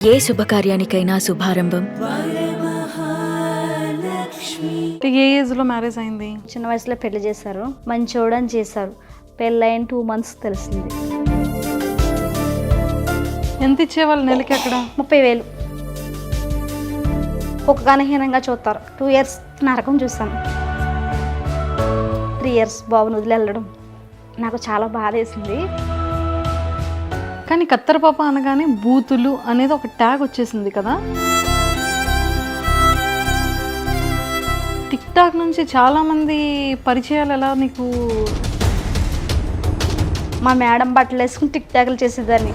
ఏ శుభకార్యానికైనా శుభారంభం ఏ age లో marriage అయింది? చిన్న వయసులో పెళ్లి చేశారు, మంచోడు అని చేశారు. పెళ్ళైన 2 months తెలిసింది. ఎంత ఇచ్చేవాళ్ళు నెలకి అక్కడ? 30,000. ఒక గణహీనంగా చూస్తారు. 2 years నరకం చూసాను. 3 years బాబుని వదిలి వెళ్ళడం నాకు చాలా బాధ వేసింది. కానీ కత్తెర పాప అనగానే బూతులు అనేది ఒక ట్యాగ్ వచ్చేసింది కదా. టిక్ టాక్ నుంచి చాలా మంది పరిచయాలు ఎలా నీకు? మా మేడం బట్టలు వేసుకుని టిక్ టాక్లు చేసేదాన్ని.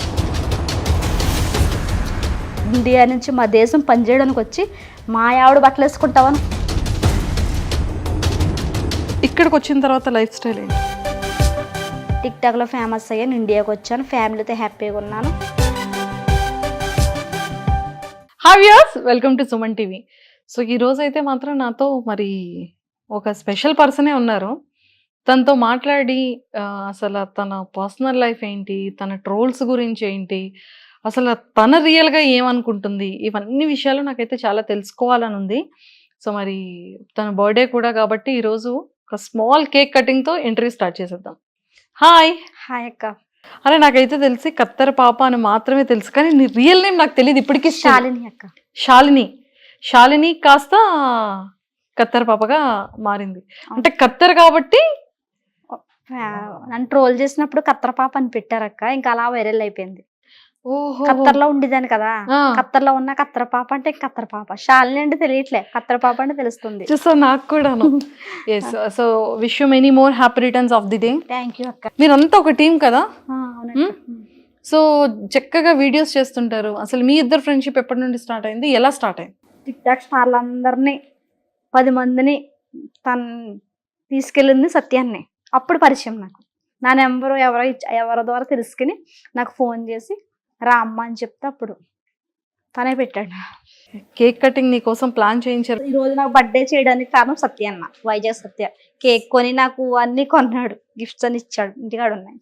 ఇండియా నుంచి మా దేశం పనిచేయడానికి వచ్చి మా ఆవిడ బట్టలు వేసుకుంటావని. ఇక్కడికి వచ్చిన తర్వాత లైఫ్ స్టైల్ ఏంటి? టిక్ టాక్లో ఫేమస్ అయ్యాను, ఇండియాకి వచ్చాను, ఫ్యామిలీతో హ్యాపీగా ఉన్నాను. Hi viewers, welcome to Suman TV. So ఈరోజు అయితే మాత్రం నాతో మరి ఒక స్పెషల్ పర్సనే ఉన్నారు. తనతో మాట్లాడి అసలు తన పర్సనల్ లైఫ్ ఏంటి, తన ట్రోల్స్ గురించి ఏంటి, అసలు తన రియల్గా ఏమనుకుంటుంది, ఇవన్నీ విషయాలు నాకైతే చాలా తెలుసుకోవాలని ఉంది. సో మరి తన బర్త్డే కూడా కాబట్టి ఈరోజు ఒక స్మాల్ కేక్ కటింగ్తో ఇంటర్వ్యూ స్టార్ట్ చేసేద్దాం. హాయ్. హాయ్ అక్క. అరే నాకైతే తెలిసి కత్తెర పాప అని మాత్రమే తెలుసు, కానీ నీ రియల్ నేమ్ నాకు తెలియదు ఇప్పటికీ. శాలిని అక్క. శాలిని కాస్త కత్తెర పాపగా మారింది. అంటే కత్తెర కాబట్టి నన్ను ట్రోల్ చేసినప్పుడు కత్తెర పాప అని పెట్టారక్క. ఇంకా అలా వైరల్ అయిపోయింది. ఓహో, కత్తర్లో ఉండేదాన్ని కదా, కత్తర్లో ఉన్న కత్తెర పాప అంటే కత్తెర పాప. శాలిని అంటే తెలియట్లే, కత్తెర పాప అంటే తెలుస్తుంది. సో నాకు కూడా so wish you many more happy returns of the day. Thank you అక్క. మీరంతా ఒక టీం కదా? అవునండి. సో చక్కగా వీడియోస్ చేస్తుంటారు. అసలు మీ ఇద్దరు ఫ్రెండ్షిప్ ఎప్పటి నుండి స్టార్ట్ అయింది, ఎలా స్టార్ట్ అయింది? టిక్ టాక్ స్టార్లు అందరినీ 10 మందిని తను తీసుకెళ్ళింది సత్యాన్ని. అప్పుడు పరిచయం నాకు. నా నెంబరు ఎవరి ద్వారా తెలుసుకుని నాకు ఫోన్ చేసి రా అమ్మ అని చెప్తే అప్పుడు తనే పెట్టాడు. కేక్ కటింగ్ నీ కోసం ప్లాన్ చేయించారు. ఈ రోజు నాకు బర్త్డే చేయడానికి కారణం సత్య అన్న, వైజాగ్ సత్య. కేక్ కొని నాకు అన్ని కొన్నాడు, గిఫ్ట్స్ అని ఇచ్చాడు, ఇంటికాడ ఉన్నాయి.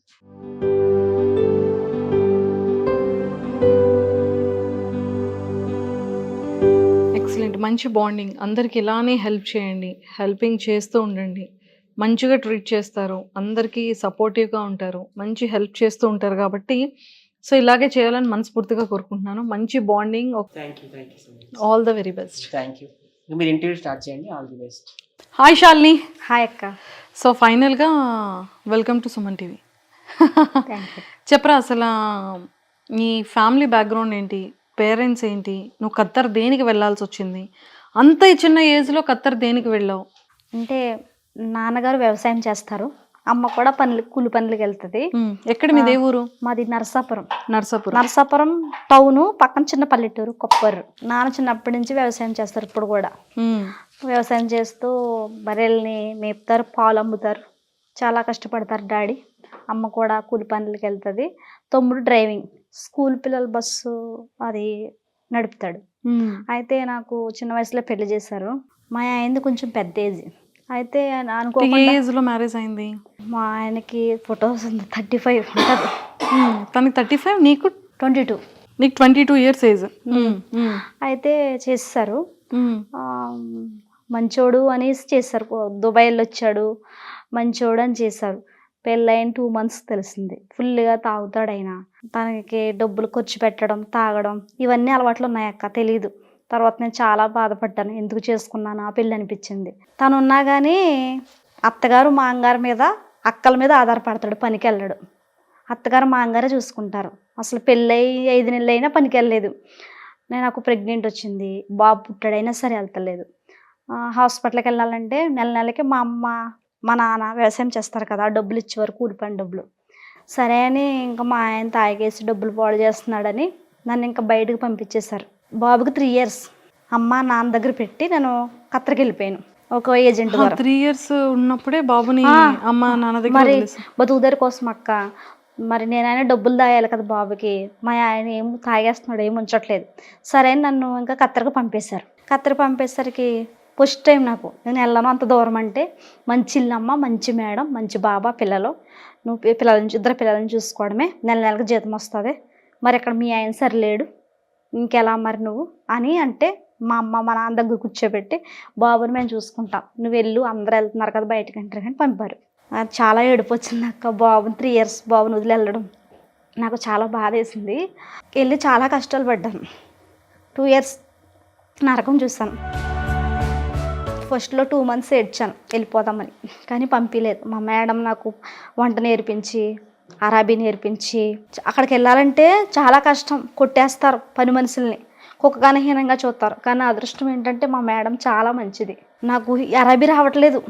ఎక్సలెంట్, మంచి బాండింగ్. అందరికి ఇలానే హెల్ప్ చేయండి, హెల్పింగ్ చేస్తూ ఉండండి. మంచిగా ట్రీట్ చేస్తారు, అందరికీ సపోర్టివ్గా ఉంటారు, మంచి హెల్ప్ చేస్తూ ఉంటారు. కాబట్టి సో ఇలాగే చేయాలని మనస్ఫూర్తిగా కోరుకుంటున్నాను. మంచి bonding. All the very best. Thank you. మీరు ఇంటర్వ్యూ స్టార్ట్ చేయండి. All the best. Hi Shalini. Hi అక్క. సో ఫైనల్గా వెల్కమ్ టు సుమన్ టీవీ. చెప్పరా అసలు నీ ఫ్యామిలీ బ్యాక్గ్రౌండ్ ఏంటి, పేరెంట్స్ ఏంటి, నువ్వు ఖత్తర్ దేనికి వెళ్ళాల్సి వచ్చింది, అంత చిన్న ఏజ్లో ఖత్తర్ దేనికి వెళ్ళావు? అంటే నాన్నగారు వ్యవసాయం చేస్తారు, అమ్మ కూడా కూలి పనులకి వెళ్తుంది. ఎక్కడ మీ దేవురు? మాది నరసాపురం. నరసాపురం టౌన్ పక్కన చిన్న పల్లెటూరు కొప్పరు. నాన్న చిన్నప్పటి నుంచి వ్యవసాయం చేస్తారు, ఇప్పుడు కూడా వ్యవసాయం చేస్తూ బర్రెల్ని మేపుతారు, పాలు అమ్ముతారు, చాలా కష్టపడతారు డాడీ. అమ్మ కూడా కూలి పనులకి వెళ్తుంది. తమ్ముడు డ్రైవింగ్, స్కూల్ పిల్లల బస్సు అది నడుపుతాడు. అయితే నాకు చిన్న వయసులో పెళ్లి చేశారు. మా ఆయనది కొంచెం పెద్ద ఏజ్. అయితే అనుకోకుండా మ్యారేజ్ అయింది. మా ఆయనకి ఫొటోస్ ఉంది, 35 ఉంటుంది. తనకి 35, నీకు 22. నీకు 22 years ఏజ్. అయితే చేస్తారు, మంచోడు అనేసి చేశారు. దుబాయ్లో వచ్చాడు, మంచోడు అని చేశారు. పెళ్ళైన 2 months తెలిసింది. ఫుల్గా తాగుతాడు ఆయన. తనకి డబ్బులు ఖర్చు పెట్టడం, తాగడం, ఇవన్నీ అలవాట్లు ఉన్నాయక్క, తెలీదు. తర్వాత నేను చాలా బాధపడ్డాను, ఎందుకు చేసుకున్నాను ఆ పెళ్ళి అనిపించింది. తను ఉన్నా కానీ అత్తగారు మాంగారు మీద, అక్కల మీద ఆధారపడతాడు, పనికి వెళ్ళడు. అత్తగారు మాంగారే చూసుకుంటారు. అసలు పెళ్ళై 5 నెలలు అయినా పనికి వెళ్ళలేదు. నాకు ప్రెగ్నెంట్ వచ్చింది, బాబు పుట్టాడైనా సరే వెళ్తలేదు. హాస్పిటల్కి వెళ్ళాలంటే నెలకి మా అమ్మ మా నాన్న వ్యవసాయం చేస్తారు కదా, డబ్బులు ఇచ్చేవారు, కూలి పని డబ్బులు. సరే అని ఇంకా మా ఆయన తాగేసి డబ్బులు పాడు చేస్తున్నాడని నన్ను ఇంకా బయటకు పంపించేశారు. బాబుకి 3 years అమ్మ నాన్న దగ్గర పెట్టి నేను ఖత్తర్కి వెళ్ళిపోయాను ఒక ఏజెంట్ ద్వారా. 3 years ఉన్నప్పుడే బాబుని అమ్మ నాన్న దగ్గర మరి బతుకుదారి కోసం అక్క. మరి నేనైనా డబ్బులు దాయాలి కదా బాబుకి. మా ఆయన ఏం తాగేస్తున్నాడు, ఏం ఉంచట్లేదు. సరే అని నన్ను ఇంకా ఖత్తర్కి పంపేశారు. ఖత్తర్ పంపేసరికి ఫస్ట్ టైం నాకు, నేను వెళ్ళను అంత దూరం అంటే. మంచి ఇల్లమ్మ, మంచి మేడం, మంచి బాబా, పిల్లలు, నువ్వు ఇద్దరు పిల్లలని చూసుకోవడమే, నెలకు జీతం వస్తుంది. మరి అక్కడ మీ ఆయన సరిలేడు, ఇంకెలా మరి నువ్వు అని అంటే మా అమ్మ మా నాన్న దగ్గర కూర్చోబెట్టి బాబుని మేము చూసుకుంటాం, నువ్వు వెళ్ళు, అందరూ వెళ్తున్నారు కదా బయటకు అంటారు కానీ పంపారు. నాకు చాలా ఏడుపు వచ్చింది అక్క, బాబుని 3 years బాబుని వదిలి వెళ్ళడం నాకు చాలా బాధ వేసింది. వెళ్ళి చాలా కష్టాలు పడ్డాను. 2 years నరకం చూసాను. ఫస్ట్లో 2 months ఏడ్చాను వెళ్ళిపోదామని, కానీ పంపించలేదు. మా మేడం నాకు వంట నేర్పించి అరాబీ నేర్పించి, అక్కడికి వెళ్ళాలంటే చాలా కష్టం, కొట్టేస్తారు పని మనుషుల్ని, కుక్కగానహీనంగా చూస్తారు. కానీ నా అదృష్టం ఏంటంటే మా మేడం చాలా మంచిది. నాకు అరాబీ రావట్లేదు,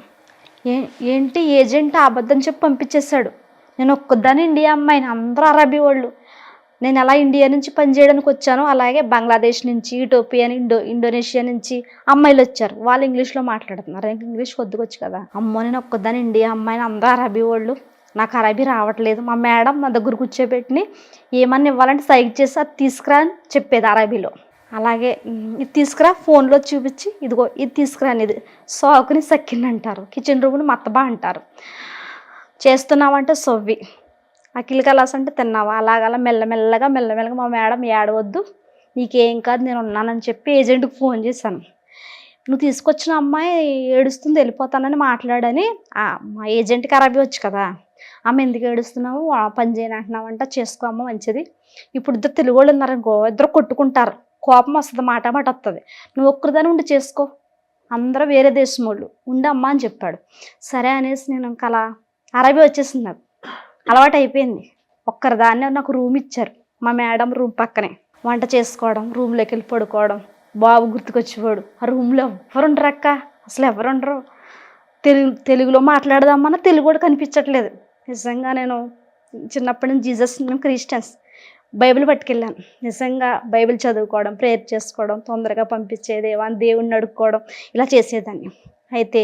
ఏంటి ఏజెంట్ అబద్ధం చెప్పి పంపించేశాడు. నేను ఒక్కదాన్ని ఇండియా అమ్మాయిని, అందరూ అరబీ వాళ్ళు. నేను ఎలా ఇండియా నుంచి పనిచేయడానికి వచ్చానో అలాగే బంగ్లాదేశ్ నుంచి, ఇథియోపియా, ఇండోనేషియా నుంచి అమ్మాయిలు వచ్చారు. వాళ్ళు ఇంగ్లీష్లో మాట్లాడుతున్నారు, నాకు ఇంగ్లీష్ కొద్దిగొచ్చు కదా. అమ్మో నేను ఒక్కదాన్ని ఇండియా అమ్మాయిని, అందరూ అరబీ వాళ్ళు, నాకు అరబీ రావట్లేదు. మా మేడం మా దగ్గర కూర్చోబెట్టి ఏమన్నా ఇవ్వాలంటే సైగ చేసి అది తీసుకురా అని చెప్పేది అరబీలో. అలాగే ఇది తీసుకురా, ఫోన్లో చూపించి ఇదిగో ఇది తీసుకురా అనేది. సాకుని సక్కిన్ అంటారు, కిచెన్ రూమ్ని మత్తబా అంటారు. చేస్తున్నావంటే సొవ్వి, అకిల్ కలాస్ అంటే తిన్నావా. అలాగలా మెల్లమెల్లగా మా మేడం ఏడవద్దు, నీకేం కాదు నేను ఉన్నానని చెప్పి ఏజెంట్కి ఫోన్ చేశాను. నువ్వు తీసుకొచ్చిన అమ్మాయి ఏడుస్తుంది వెళ్ళిపోతానని మాట్లాడని. మా ఏజెంట్కి అరబీ వచ్చు కదా, ఆమె ఎందుకు ఏడుస్తున్నావు, పని చేయని అంటున్నావు అంటే చేసుకో అమ్మ మంచిది. ఇప్పుడు ఇద్దరు తెలుగు వాళ్ళు ఉన్నారనుకో, ఇద్దరు కొట్టుకుంటారు, కోపం వస్తుంది, మాట వస్తుంది. నువ్వు ఒక్కరిదాని ఉండి చేసుకో, అందరూ వేరే దేశం వాళ్ళు ఉండమ్మా అని చెప్పాడు. సరే అనేసి నేను ఇంకా అలా అరబీ వచ్చేసింది, నాకు అలవాటు అయిపోయింది. ఒక్కరిదాన్ని నాకు రూమ్ ఇచ్చారు, మా మేడం రూమ్ పక్కనే. వంట చేసుకోవడం, రూమ్లోకి వెళ్ళి పడుకోవడం, బాబు గుర్తుకొచ్చిపోడు. ఆ రూమ్లో ఎవరు ఉండరు అక్క, అసలు ఎవరు ఉండరు. తెలుగులో మాట్లాడదామన్నా తెలుగు కూడా కనిపించట్లేదు. నిజంగా నేను చిన్నప్పటి నుంచి జీసస్, మేము క్రిస్టియన్స్, బైబిల్ పట్టుకెళ్ళాను. నిజంగా బైబిల్ చదువుకోవడం, ప్రేయర్ చేసుకోవడం, తొందరగా పంపించేదేవా అని దేవుణ్ణి అడుక్కోవడం, ఇలా చేసేదాన్ని. అయితే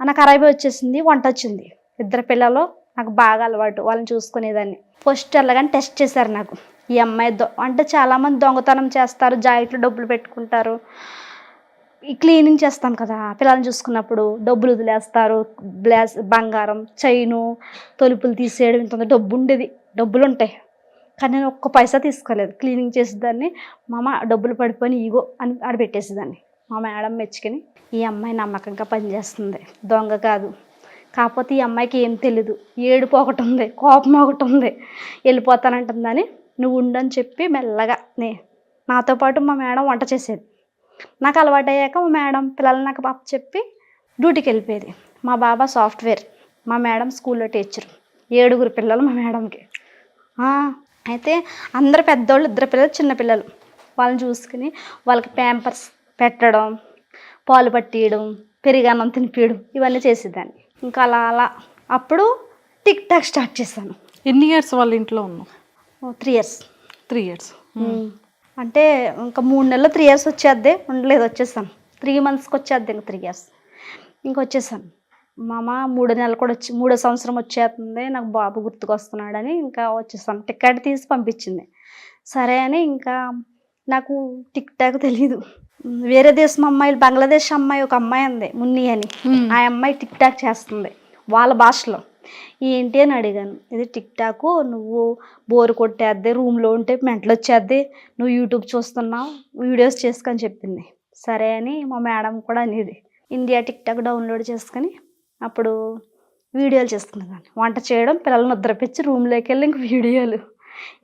నాకు అరబీ వచ్చేసింది, వంట వచ్చింది. 2 పిల్లలు నాకు బాగా అలవాటు, వాళ్ళని చూసుకునేదాన్ని. ఫస్ట్ వెళ్ళగానే టెస్ట్ చేశారు నాకు, ఈ అమ్మాయి అంటే చాలామంది దొంగతనం చేస్తారు, జాకెట్లో డబ్బులు పెట్టుకుంటారు. ఈ క్లీనింగ్ చేస్తాం కదా పిల్లల్ని చూసుకున్నప్పుడు, డబ్బులు వదిలేస్తారు, బంగారం చైను తలుపులు తీసేయడం, ఇంత డబ్బు ఉండేది, డబ్బులు ఉంటాయి. కానీ నేను ఒక్క పైసా తీసుకోలేదు. క్లీనింగ్ చేసేదాన్ని, మామ డబ్బులు పడిపోయి ఈగో అని ఆడబెట్టేసేదాన్ని. మా మేడం మెచ్చుకొని ఈ అమ్మాయి నమ్మకంగా పనిచేస్తుంది, దొంగ కాదు. కాకపోతే ఈ అమ్మాయికి ఏం తెలీదు, ఏడుపు ఒకటి ఉంది, కోపం ఒకటి ఉంది, వెళ్ళిపోతానంటుందని. నువ్వు ఉండని చెప్పి మెల్లగా నాతో పాటు మా మేడం వంట చేసేది. నాకు అలవాటు అయ్యాక మా మేడం పిల్లలు నాకు పాప చెప్పి డ్యూటీకి వెళ్ళిపోయేది. మా బాబా సాఫ్ట్వేర్, మా మేడం స్కూల్లో టీచర్. 7 పిల్లలు మా మేడంకి. అయితే అందరు పెద్దోళ్ళు, 2 పిల్లలు చిన్న పిల్లలు. వాళ్ళని చూసుకుని వాళ్ళకి ప్యాంపర్స్ పెట్టడం, పాలు పట్టియడం, పెరిగన్నం తినిపించడం, ఇవన్నీ చేసేదాన్ని. ఇంకా అలా అలా అప్పుడు టిక్ టాక్ స్టార్ట్ చేశాను. ఎన్ని ఇయర్స్ వాళ్ళ ఇంట్లో ఉన్నావు? 3 years. 3 years. అంటే ఇంకా 3 నెలలు 3 years వచ్చేద్దే, ఉండలేదు వచ్చేసాను. 3 monthsకి వచ్చేద్ది, ఇంకా 3 years ఇంకొచ్చేసాను. మా అమ్మ 3 నెలలు కూడా 3వ సంవత్సరం వచ్చేస్తుంది, నాకు బాబు గుర్తుకొస్తున్నాడని ఇంకా వచ్చేసాను. టికెట్ తీసి పంపించింది. సరే అని ఇంకా నాకు టిక్ టాక్ తెలీదు. వేరే దేశం అమ్మాయిలు, బంగ్లాదేశ్ అమ్మాయి ఒక అమ్మాయి ఉంది మున్ని అని, ఆ అమ్మాయి టిక్ టాక్ చేస్తుంది వాళ్ళ భాషలో. ఏంటి అని అడిగాను. ఇది టిక్ టాకు, నువ్వు బోరు కొట్టేద్ది, రూమ్లో ఉంటే మెంటలు వచ్చేద్ది, నువ్వు యూట్యూబ్ చూస్తున్నావు, వీడియోస్ చేసుకొని చెప్పింది. సరే అని మా మేడం కూడా అనేది. ఇండియా టిక్ టాక్ డౌన్లోడ్ చేసుకొని అప్పుడు వీడియోలు చేసుకునేదాన్ని. వంట చేయడం, పిల్లల్ని నిద్రపించి రూమ్లోకి వెళ్ళి ఇంక వీడియోలు,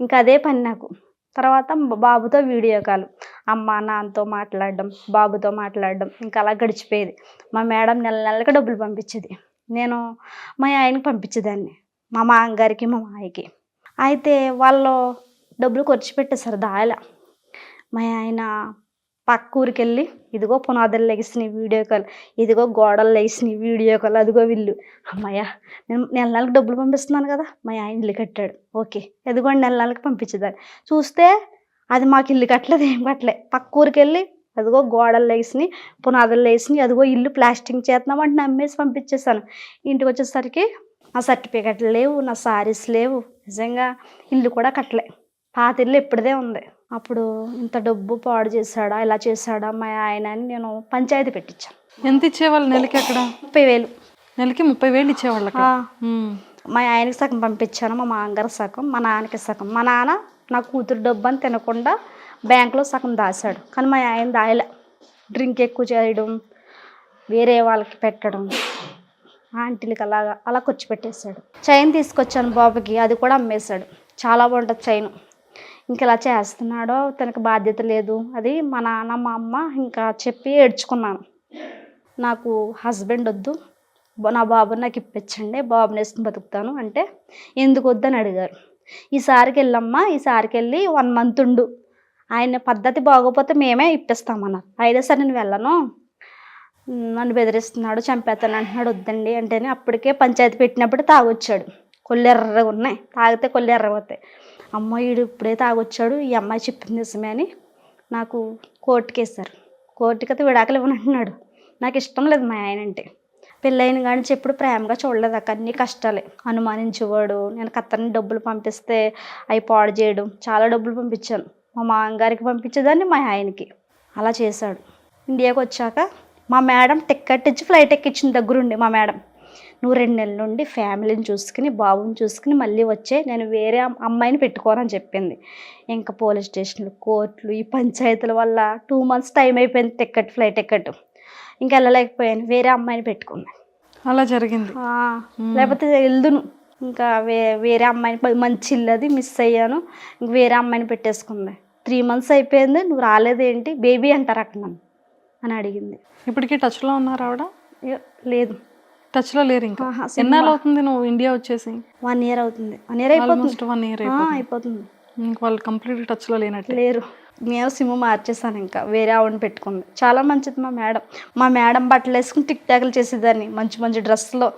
ఇంకా అదే పని నాకు. తర్వాత బాబుతో వీడియో కాల్, అమ్మ నాన్నతో మాట్లాడడం, బాబుతో మాట్లాడడం, ఇంకా అలా గడిచిపోయేది. మా మేడం నెలకి డబ్బులు పంపించేది, నేను మా ఆయనకి పంపించేదాన్ని, మా మామగారికి మా మాయకి. అయితే వాళ్ళు డబ్బులు ఖర్చు పెట్టేశారు దాయల. మా ఆయన పక్క ఊరికి వెళ్ళి, ఇదిగో పునాదులు లెగిసినాయి వీడియో కాల్, ఇదిగో గోడలు లెగిసినాయి వీడియో కాల్, అదిగో వీళ్ళు. అమ్మయ్య నేను నెలకి డబ్బులు పంపిస్తున్నాను కదా. మా ఆయన ఇల్లు కట్టాడు, ఓకే ఎదిగోండి నెలకి పంపించేదాన్ని. చూస్తే అది మాకు ఇల్లు కట్టలేదు, ఏం కట్టలే. పక్క ఊరికి వెళ్ళి అదిగో గోడలు లేసినాయి, పునాదులు లేసినాయి, అదిగో ఇల్లు ప్లాస్టింగ్ చేస్తున్నాం అంటే నమ్మేసి పంపించేసాను. ఇంటికి వచ్చేసరికి నా సర్టిఫికెట్లు లేవు, నా సారీస్ లేవు, నిజంగా ఇల్లు కూడా కట్టలే, పాత ఇల్లు ఎప్పుడుదే ఉంది. అప్పుడు ఇంత డబ్బు పాడు చేశాడా, ఇలా చేశాడా మా ఆయన అని నేను పంచాయతీ పెట్టించాను. ఎంత ఇచ్చేవాళ్ళు నెలకి అక్కడ? 30,000. నెలకి 30,000 ఇచ్చేవాళ్ళు. మా ఆయనకి సగం పంపించాను, మా మామగారు సగం, మా నాన్నకి సగం. మా నాన్న నా కూతురు డబ్బు అని తినకుండా బ్యాంక్లో సగం దాచాడు. కానీ మా ఆయన దాయలే. డ్రింక్ ఎక్కువ చేయడం, వేరే వాళ్ళకి పెట్టడం, ఆంటీలకి అలా ఖర్చు పెట్టేశాడు. చైన్ తీసుకొచ్చాను బాబుకి, అది కూడా అమ్మేశాడు. చాలా బాగుంటుంది చైన్. ఇంక ఇలా చేస్తున్నాడో తనకు బాధ్యత లేదు. అది మా నాన్న మా అమ్మ ఇంకా చెప్పి ఏడ్చుకున్నాను. నాకు హస్బెండ్ వద్దు, నా బాబుని నాకు ఇప్పించండి, బాబుని వేసుకుని బతుకుతాను అంటే ఎందుకు వద్దని అడిగారు. ఈసారికి వెళ్ళమ్మా, ఈసారికి వెళ్ళి 1 month ఉండు, ఆయన పద్ధతి బాగోపోతే మేమే ఇప్పిస్తామన్నారు. అయితే సరే నేను వెళ్ళను, నన్ను బెదిరిస్తున్నాడు, చంపేస్తాను అంటున్నాడు, వద్దండి అంటేనే అప్పటికే పంచాయతీ పెట్టినప్పుడు తాగొచ్చాడు. కొళ్ళు ఎర్రగా ఉన్నాయి, తాగితే కొళ్ళు ఎర్రగవుతాయి. అమ్మాయి వీడు ఇప్పుడే తాగొచ్చాడు, ఈ అమ్మాయి చెప్పింది నిజమే అని నాకు కోర్టుకి వేశారు. కోర్టుకి అయితే విడాకులు ఇవ్వనంటున్నాడు. నాకు ఇష్టం లేదు మా ఆయన అంటే. పెళ్ళైన కానీ ఎప్పుడు ప్రేమగా చూడలేదు అక్క. అన్ని కష్టాలే. అనుమానించేవాడు. నేను కత్తని డబ్బులు పంపిస్తే అవి పాడు చేయడం, చాలా డబ్బులు పంపించాను. మా మామగారికి పంపించేదాన్ని, మా ఆయనకి. అలా చేశాడు. ఇండియాకి వచ్చాక మా మేడం టికెట్ ఇచ్చి ఫ్లైట్ ఎక్కించిన దగ్గరుండి మా మేడం, నువ్వు 2 నెలల నుండి ఫ్యామిలీని చూసుకుని బాబుని చూసుకుని మళ్ళీ వచ్చే, నేను వేరే అమ్మాయిని పెట్టుకోనని చెప్పింది. ఇంకా పోలీస్ స్టేషన్లు, కోర్టులు, ఈ పంచాయతీల వల్ల 2 months టైం అయిపోయింది ఫ్లైట్ టికెట్. ఇంకా వెళ్ళలేకపోయాను, వేరే అమ్మాయిని పెట్టుకున్నాను. అలా జరిగింది. లేకపోతే వెళ్దును. ఇంకా వేరే అమ్మాయిని, మంచి ఇల్లు అది మిస్ అయ్యాను, ఇంక వేరే అమ్మాయిని పెట్టేసుకుంది. 3 months అయిపోయింది, నువ్వు రాలేదేంటి, బేబీ అంటారు అక్కడ నన్ను అని అడిగింది. ఇప్పటికీ టచ్లో ఉన్నారు ఆవిడ? లేదు, టచ్లో లేరు ఇంకా. ఎన్నాళ్ళు అవుతుంది నువ్వు ఇండియా వచ్చేసి? 1 year అవుతుంది. 1 year అయిపోతుంది. 1 year అయిపోతుంది. ఇంక వాళ్ళు కంప్లీట్ టచ్లో లేనట్టు లేరు. నేను సిమ్ మార్చేసాను, ఇంకా వేరే ఆవిడని పెట్టుకుంది. చాలా మంచిది మా మేడం. మా మేడం బట్టలు వేసుకుని టిక్ టాక్లు చేసేదాన్ని, మంచి మంచి డ్రెస్లో,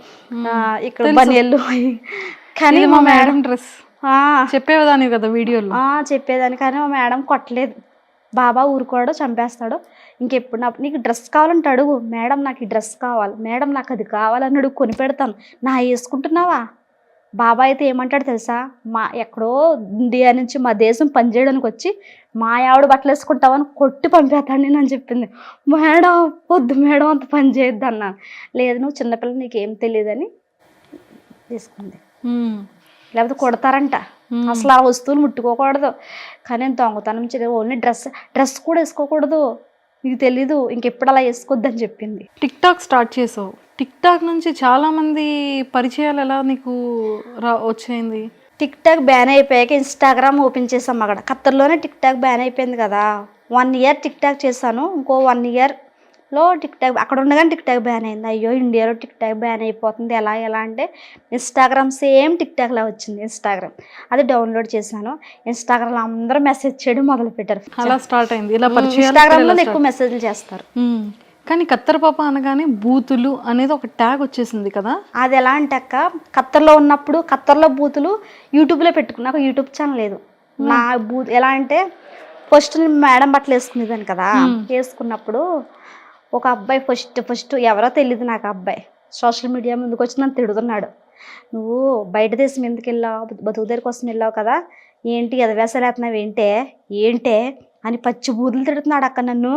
ఇక్కడ బనియళ్ళు. కానీ మా మేడం డ్రెస్ చెప్పేదాన్ని కదా వీడియోలో. చెప్పేదాన్ని, కానీ మా మేడం కొట్టలేదు. బాబా ఊరుకోవడం, చంపేస్తాడు. ఇంకెప్పుడు నీకు డ్రెస్ కావాలంటే అడుగు, మేడం నాకు ఈ డ్రెస్ కావాలి, మేడం నాకు అది కావాలని అడుగు, కొని పెడతాను, నా వేసుకుంటున్నావా. బాబా అయితే ఏమంటాడు తెలుసా, ఎక్కడో ఇండియా నుంచి మా దేశం పనిచేయడానికి వచ్చి మా ఆవిడ బట్టలు వేసుకుంటావని కొట్టి పంపేస్తాను నేను అని చెప్పింది. మేడం వద్దు మేడం, అంత పని చేయొద్దు అన్నాను. లేదు, నువ్వు చిన్నపిల్ల, నీకేం తెలియదని తీసుకుంది. లేకపోతే కొడతారంట, అసలు ఆ వస్తువులు ముట్టుకోకూడదు. కానీ నేను దొంగతనం చేయలేదు. ఓన్లీ డ్రెస్ కూడా వేసుకోకూడదు, నీకు తెలీదు, ఇంకెప్పుడు అలా వేసుకోవద్దని చెప్పింది. టిక్ టాక్ స్టార్ట్ చేసావు. టిక్ టాక్ నుంచి చాలా మంది పరిచయాలు ఎలా నీకు వచ్చింది? టిక్ టాక్ బ్యాన్ అయిపోయాక ఇన్స్టాగ్రామ్ ఓపెన్ చేసాం. అక్కడ ఖత్తర్లోనే టిక్ టాక్ బ్యాన్ అయిపోయింది కదా. 1 year టిక్ టాక్ చేశాను. ఇంకో 1 yearలో టిక్ టాక్ అక్కడ ఉండగానే టిక్ టాక్ బ్యాన్ అయింది. అయ్యో ఇండియాలో టిక్ టాక్ బ్యాన్ అయిపోతుంది, ఎలా అంటే ఇన్స్టాగ్రామ్ సేమ్ టిక్ టాక్లా వచ్చింది. ఇన్స్టాగ్రామ్ అది డౌన్లోడ్ చేశాను. ఇన్స్టాగ్రామ్లో అందరూ మెసేజ్ చేయడం మొదలు పెట్టారు. అలా స్టార్ట్ అయింది. ఇలా ఇన్స్టాగ్రామ్లో ఎక్కువ మెసేజ్లు చేస్తారు. కానీ కత్తర్ పాప అనగానే బూతులు అనేది ఒక ట్యాగ్ వచ్చేసింది కదా. అది ఎలా అంటే అక్క, ఖత్తర్లో ఉన్నప్పుడు ఖత్తర్లో బూతులు యూట్యూబ్లో పెట్టుకున్నా. నాకు యూట్యూబ్ ఛానల్ లేదు. నా బూత్ ఎలా అంటే, ఫస్ట్ మేడం బట్టలు వేసుకునేదాన్ని కదా. వేసుకున్నప్పుడు ఒక అబ్బాయి ఫస్ట్ ఎవరో తెలియదు నాకు, అబ్బాయి సోషల్ మీడియా ముందుకు వచ్చి నన్ను తిడుతున్నాడు. నువ్వు బయట దేశం ఎందుకు వెళ్ళావు, బతుకుదేరి కోసం వెళ్ళావు కదా, ఏంటి ఎదవేసాలు వేస్తున్నావు ఏంటే అని పచ్చి బూతులు తిడుతున్నాడు అక్క నన్ను.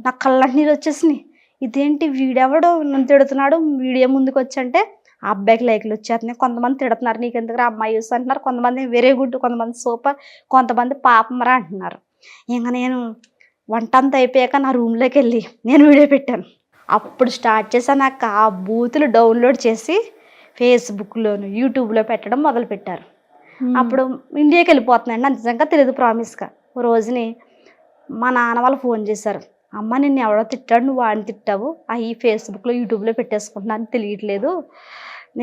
నాకు కళ్ళంటి నీళ్ళు వచ్చేసినాయి. ఇదేంటి వీడెవడో నన్ను తిడుతున్నాడు, వీడియో ముందుకు వచ్చి అంటే ఆ అబ్బాయికి లైక్లు వచ్చేస్తున్నాయి. కొంతమంది తిడుతున్నారు, నీకు ఎందుకు అమ్మాయి యూస్ అంటున్నారు, కొంతమంది వెరీ గుడ్, కొంతమంది సూపర్, కొంతమంది పాపమరా అంటున్నారు. ఇంకా నేను వంట అంతా అయిపోయాక నా రూమ్లోకి వెళ్ళి నేను వీడియో పెట్టాను. అప్పుడు స్టార్ట్ చేశాను. నాకు ఆ బూతులు డౌన్లోడ్ చేసి ఫేస్బుక్లోను యూట్యూబ్లో పెట్టడం మొదలుపెట్టారు. అప్పుడు ఇండియాకి వెళ్ళిపోతున్నాను, నాకు నిజంగా తెలియదు ప్రామిస్గా. ఓ రోజుని మా నాన్న వాళ్ళు ఫోన్ చేశారు, అమ్మ నిన్ను ఎవడో తిట్టాడు, నువ్వు వాడిని తిట్టావు, అవి ఫేస్బుక్లో యూట్యూబ్లో పెట్టేసుకుంటున్నాను తెలియట్లేదు,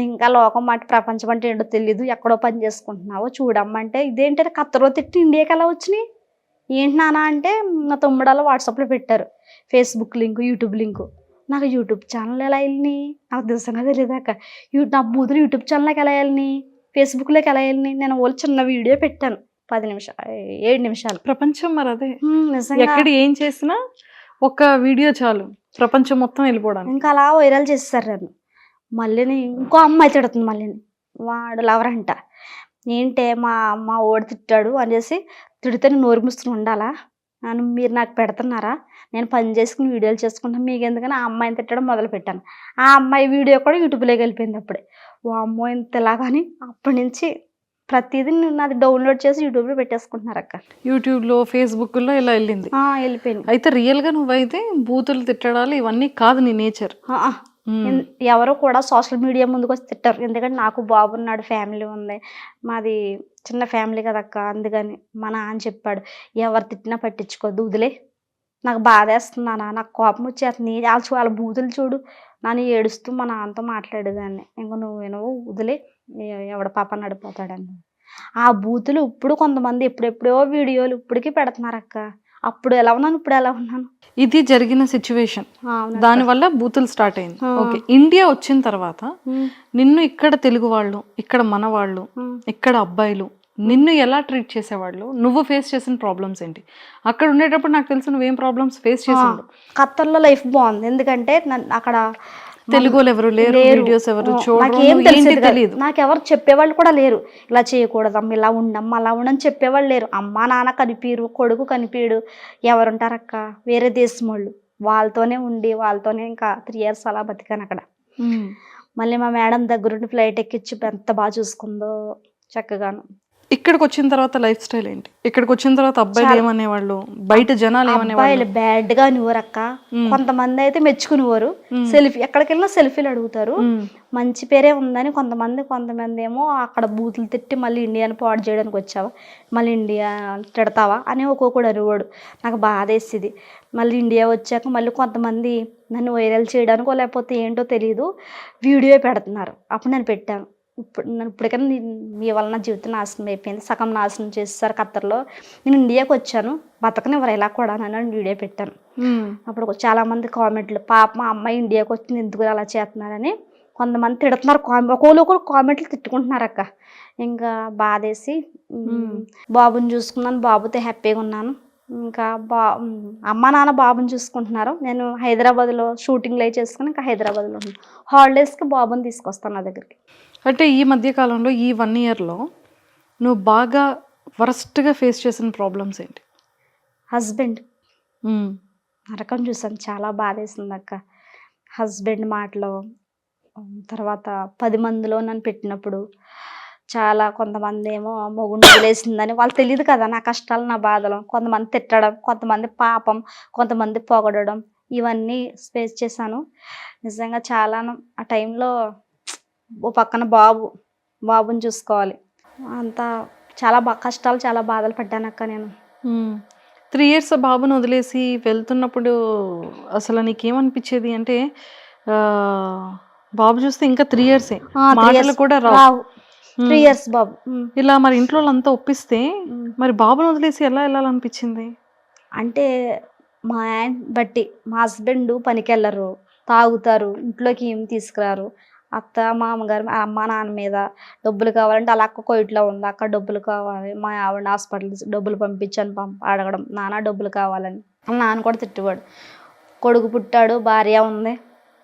ఇంకా లోకం మాట ప్రపంచం అంటే ఏంటో తెలియదు, ఎక్కడో పని చేసుకుంటున్నావో చూడమ్మంటే, ఇదేంటంటే ఖత్తర్లో తిట్టి ఇండియాకి ఎలా వచ్చినాయి ఏంటి నాన్న అంటే, నా తమ్ముడాలో వాట్సాప్లో పెట్టారు ఫేస్బుక్ లింకు, యూట్యూబ్ లింకు. నాకు యూట్యూబ్ ఛానల్ ఎలా వెళ్ళినాయి నాకు తెలుసంగా తెలియదాక. నా బూతులు యూట్యూబ్ ఛానల్లోకి ఎలా వెళ్ళినాయి, ఫేస్బుక్లోకి ఎలా వెళ్ళినాయి. నేను వాళ్ళు చిన్న వీడియో పెట్టాను, 10 నిమిషాలు 7 నిమిషాలు. ప్రపంచం మరి అదే, నిజంగా ఎక్కడ ఏం చేసినా ఒక వీడియో చాలు ప్రపంచం మొత్తం వెళ్ళిపోవడానికి. ఇంకా అలా వైరల్ చేస్తారు నన్ను. మళ్ళీ ఇంకో అమ్మాయి తిడుతుంది, మళ్ళీ వాడు లవరంట. ఏంటే మా ఓడి తిట్టాడు అనేసి తిడితే నేను నోరు మూసుకుని ఉండాలా, మీరు నాకు పెడుతున్నారా, నేను పని చేసుకుని వీడియోలు చేసుకుంటాను, మీకు ఎందుకని ఆ అమ్మాయిని తిట్టడం మొదలు పెట్టాను. ఆ అమ్మాయి వీడియో కూడా యూట్యూబ్లోకి వెళ్ళిపోయింది. అప్పుడే ఓ అమ్మో ఇంత ఇలాగని అప్పటి నుంచి ప్రతిదీ నాది డౌన్లోడ్ చేసి యూట్యూబ్లో పెట్టేసుకుంటున్నారు అక్క. యూట్యూబ్లో ఫేస్బుక్లో ఇలా వెళ్ళింది. వెళ్ళిపోయింది. అయితే రియల్గా నువ్వైతే బూతులు తిట్టడాలు ఇవన్నీ కాదు నీ నేచర్. ఎవరు కూడా సోషల్ మీడియా ముందుకు వచ్చి తిట్టారు. ఎందుకంటే నాకు బాబు ఉన్నాడు, ఫ్యామిలీ ఉంది, మాది చిన్న ఫ్యామిలీ కదక్క. అందుకని మా నాన్న చెప్పాడు, ఎవరు తిట్టినా పట్టించుకోవద్దు, వదిలే. నాకు బాధేస్తుంది నాన్న, నాకు కోపం వచ్చేస్తుంది. వాళ్ళ బూతులు చూడు, నన్ను ఏడుస్తూ మా నాన్నతో మాట్లాడేదాన్ని. ఇంక నువ్వు వదిలే, ఎవడ పాప నడిపోతాడని. ఆ బూతులు ఇప్పుడు కొంతమంది ఎప్పుడెప్పుడో వీడియోలు ఇప్పటికీ పెడుతున్నారు అక్క. అప్పుడు ఎలా ఉన్నాను, ఇప్పుడు ఎలా ఉన్నాను. ఇది జరిగిన సిచ్యువేషన్, దానివల్ల బూతులు స్టార్ట్ అయింది. ఓకే, ఇండియా వచ్చిన తర్వాత నిన్ను ఇక్కడ తెలుగు వాళ్ళు, ఇక్కడ మన వాళ్ళు, ఇక్కడ అబ్బాయిలు నిన్ను ఎలా ట్రీట్ చేసేవాళ్ళు, నువ్వు ఫేస్ చేసిన ప్రాబ్లమ్స్ ఏంటి? అక్కడ ఉండేటప్పుడు నాకు తెలుసు నువ్వేం ప్రాబ్లమ్స్ ఫేస్ చేసావు. ఖత్తర్లో లైఫ్ బాగుంది, ఎందుకంటే అక్కడ తెలుగు వాళ్ళు ఎవరు లేరు, వీడియోస్ ఎవరు తెలియదు, నాకు ఎవరు చెప్పేవాళ్ళు కూడా లేరు. ఇలా చేయకూడదమ్మ, ఇలా ఉండమ్మా, అలా ఉండని చెప్పేవాళ్ళు లేరు. అమ్మ నాన్న కనిపించరు, కొడుకు కనిపించడు, ఎవరుంటారక్క? వేరే దేశం వాళ్ళు. వాళ్ళతోనే ఉండి వాళ్ళతోనే ఇంకా 3 years అలా బతికాను అక్కడ. మళ్ళీ మా మేడం దగ్గరుండి ఫ్లైట్ ఎక్కించి ఎంత బాగా చూసుకుందో చక్కగాను. ఇక్కడికి వచ్చిన తర్వాత లైఫ్ స్టైల్ ఏంటి? ఇక్కడికి వచ్చిన తర్వాత అబ్బాయిలు ఏమనేవాళ్ళు, బయట జనాలు ఏమనేవాళ్ళు? బ్యాడ్ గా నివ్వరక్క. కొంతమంది అయితే మెచ్చుకునివ్వరు, సెల్ఫీ ఎక్కడికి వెళ్ళినా సెల్ఫీలు అడుగుతారు. మంచి పేరే ఉందని కొంతమంది ఏమో అక్కడ బూతులు తిట్టి మళ్ళీ ఇండియాని పాడు చేయడానికి వచ్చావా, మళ్ళీ ఇండియా తిడతావా అని ఒక్కొక్కడు అరివాడు. నాకు బాధ వేసేది. మళ్ళీ ఇండియా వచ్చాక మళ్ళీ కొంతమంది నన్ను వైరల్ చేయడానికో లేకపోతే ఏంటో తెలియదు వీడియో పెడుతున్నారు. అప్పుడు నేను పెట్టాను, ఇప్పటికైనా మీ వల్ల నా జీవితం నాశనం అయిపోయింది, సగం నాశనం చేస్తారు ఖత్తర్లో, నేను ఇండియాకి వచ్చాను, బతకనివ్వరు ఇలా కూడా అని వీడియో పెట్టాను. అప్పుడు చాలామంది కామెంట్లు, పాప మా అమ్మాయి ఇండియాకి వచ్చింది ఎందుకు అలా చేస్తున్నారని కొంతమంది తిడుతున్నారు. ఒకరు కామెంట్లు తిట్టుకుంటున్నారు అక్క. ఇంకా బాధేసి బాబుని చూసుకున్నాను, బాబుతో హ్యాపీగా ఉన్నాను. ఇంకా అమ్మ నాన్న బాబుని చూసుకుంటున్నారు. నేను హైదరాబాద్లో షూటింగ్లు అవి చేసుకుని ఇంకా హైదరాబాద్లో ఉన్నాను. హాలిడేస్కి బాబుని తీసుకొస్తాను నా దగ్గరికి. అంటే ఈ మధ్యకాలంలో ఈ 1 yearలో నువ్వు బాగా వరస్ట్గా ఫేస్ చేసిన ప్రాబ్లమ్స్ ఏంటి? హస్బెండ్ నరకం చూసాను, చాలా బాధేసింది అక్క. హస్బెండ్ మాటలు, తర్వాత 10 మందిలో నన్ను పెట్టినప్పుడు చాలా కొంతమంది ఏమో మొగుడు వదిలేసిందని, వాళ్ళు తెలియదు కదా నా కష్టాలు నా బాధలు. కొంతమంది తిట్టడం, కొంతమంది పాపం, కొంతమంది పొగడడం, ఇవన్నీ ఫేస్ చేశాను. నిజంగా చాలా ఆ టైంలో ఓ పక్కన బాబుని చూసుకోవాలి, అంతా చాలా కష్టాలు, చాలా బాధలు పడ్డాను అక్క నేను. 3 years బాబుని వదిలేసి వెళ్తున్నప్పుడు అసలు నీకేమనిపించేది? అంటే బాబు చూస్తే ఇంకా 3 years మాటలు కూడా రావు. 3 years బాబు. ఇలా మరి ఇంట్లో అంతా ఒప్పిస్తే మరి బాబుని వదిలేసి ఎలా వెళ్ళాలనిపించింది? అంటే మా ఆయన బట్టి, మా హస్బెండ్ పనికి వెళ్ళరు, తాగుతారు, ఇంట్లోకి ఏం తీసుకురారు. అత్త మామగారు అమ్మ నాన్న మీద డబ్బులు కావాలంటే అలా అక్క కోయిట్లో ఉంది, అక్క డబ్బులు కావాలి, మా ఆవిడ హాస్పిటల్ డబ్బులు పంపించని అడగడం, నాన్న డబ్బులు కావాలని. నాన్న కూడా తిట్టేవాడు, కొడుకు పుట్టాడు, భార్య ఉంది,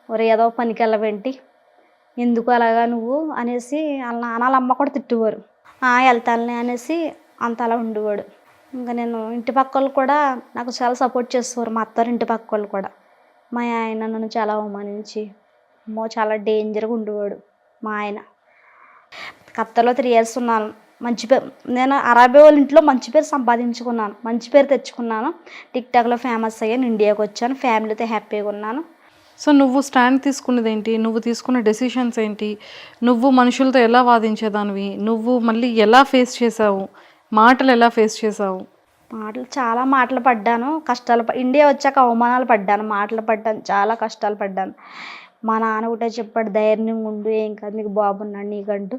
ఒరే ఏదో పనికి వెళ్ళవేంటి, ఎందుకు అలాగా నువ్వు అనేసి వాళ్ళ నాన్న వాళ్ళ అమ్మ కూడా తిట్టేవారు. వెళ్తానులే అనేసి అంత అలా ఉండేవాడు. ఇంకా నేను ఇంటి పక్క వాళ్ళు కూడా నాకు చాలా సపోర్ట్ చేసేవారు, మా అత్తారు ఇంటి పక్క వాళ్ళు కూడా. మా ఆయన నన్ను చాలా అవమానించి చాలా డేంజర్గా ఉండేవాడు మా ఆయన. ఖత్తర్లో 3 years ఉన్నాను. మంచి పేరు, నేను అరేబియా వాళ్ళ ఇంట్లో మంచి పేరు సంపాదించుకున్నాను, మంచి పేరు తెచ్చుకున్నాను, టిక్టాక్లో ఫేమస్ అయ్యాను, ఇండియాకి వచ్చాను, ఫ్యామిలీతో హ్యాపీగా ఉన్నాను. సో నువ్వు స్టాండ్ తీసుకున్నది ఏంటి? నువ్వు తీసుకున్న డెసిషన్స్ ఏంటి? నువ్వు మనుషులతో ఎలా వాదించేదానివి? నువ్వు మళ్ళీ ఎలా ఫేస్ చేసావు? మాటలు ఎలా ఫేస్ చేసావు? చాలా మాటలు పడ్డాను, కష్టాలు. ఇండియా వచ్చాక అవమానాలు పడ్డాను, మాటలు పడ్డాను, చాలా కష్టాలు పడ్డాను. మా నాన్న ఒకటే చెప్పాడు, ధైర్యంగా ఉండు, ఏం కాదు, నీకు బాబు ఉన్నాడు, నీకంటూ